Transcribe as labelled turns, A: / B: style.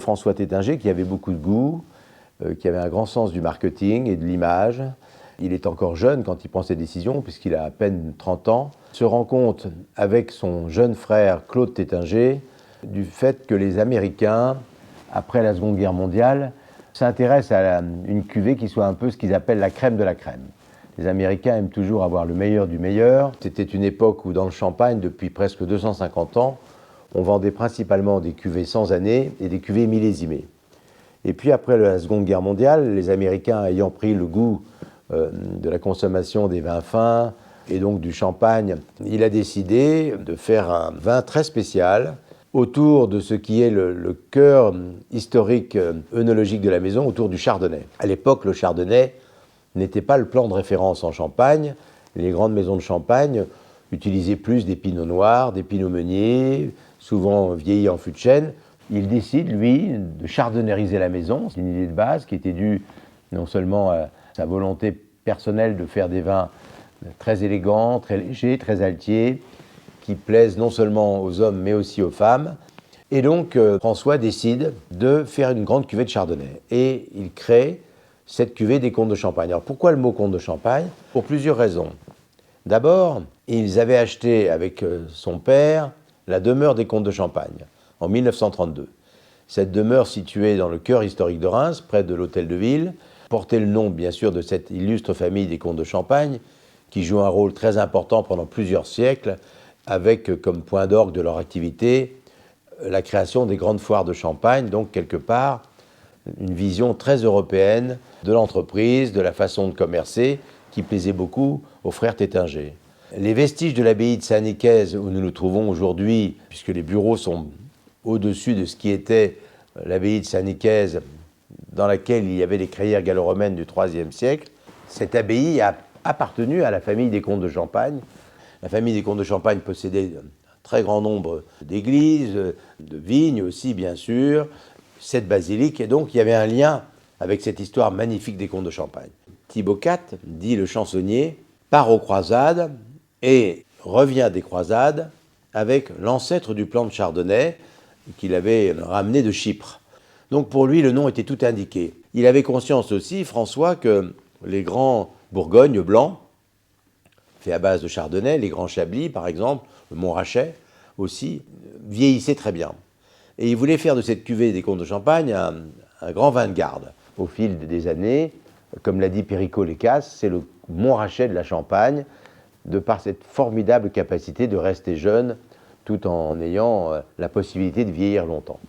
A: François Taittinger, qui avait beaucoup de goût, qui avait un grand sens du marketing et de l'image. Il est encore jeune quand il prend ses décisions, puisqu'il a à peine 30 ans, se rend compte avec son jeune frère Claude Taittinger du fait que les Américains, après la Seconde Guerre mondiale, s'intéressent à une cuvée qui soit un peu ce qu'ils appellent la crème de la crème. Les Américains aiment toujours avoir le meilleur du meilleur. C'était une époque où dans le champagne, depuis presque 250 ans, on vendait principalement des cuvées sans année et des cuvées millésimées. Et puis après la Seconde Guerre mondiale, les Américains ayant pris le goût de la consommation des vins fins et donc du champagne, il a décidé de faire un vin très spécial autour de ce qui est le cœur historique œnologique de la maison, autour du chardonnay. À l'époque, le chardonnay n'était pas le plan de référence en Champagne. Les grandes maisons de Champagne utilisaient plus des pinots noirs, des pinots meuniers, souvent vieillis en fût de chêne. Il décide, lui, de chardonnairiser la maison. C'est une idée de base qui était due non seulement à sa volonté personnelle de faire des vins très élégants, très légers, très altiers, qui plaisent non seulement aux hommes mais aussi aux femmes. Et donc François décide de faire une grande cuvée de chardonnay. Et il crée cette cuvée des Comtes de Champagne. Alors pourquoi le mot Comte de Champagne? Pour plusieurs raisons. D'abord, ils avaient acheté avec son père la demeure des Comtes de Champagne en 1932. Cette demeure située dans le cœur historique de Reims, près de l'hôtel de ville, portait le nom bien sûr de cette illustre famille des Comtes de Champagne qui joue un rôle très important pendant plusieurs siècles avec comme point d'orgue de leur activité la création des grandes foires de Champagne, donc quelque part une vision très européenne de l'entreprise, de la façon de commercer, qui plaisait beaucoup aux frères Taittinger. Les vestiges de l'abbaye de Saint-Nicaise, où nous nous trouvons aujourd'hui, puisque les bureaux sont au-dessus de ce qui était l'abbaye de Saint-Nicaise, dans laquelle il y avait les crayères gallo-romaines du IIIe siècle, cette abbaye a appartenu à la famille des Comtes de Champagne. La famille des Comtes de Champagne possédait un très grand nombre d'églises, de vignes aussi, bien sûr, cette basilique, et donc il y avait un lien avec cette histoire magnifique des Comtes de Champagne. Thibaut IV, dit le chansonnier, part aux croisades et revient des croisades avec l'ancêtre du plan de Chardonnay qu'il avait ramené de Chypre. Donc pour lui, le nom était tout indiqué. Il avait conscience aussi, François, que les grands Bourgognes blancs, faits à base de Chardonnay, les grands Chablis par exemple, le Montrachet aussi, vieillissaient très bien. Et il voulait faire de cette cuvée des Comtes de Champagne un grand vin de garde. Au fil des années, comme l'a dit Perico Lécasse, c'est le Montrachet de la Champagne, de par cette formidable capacité de rester jeune, tout en ayant la possibilité de vieillir longtemps.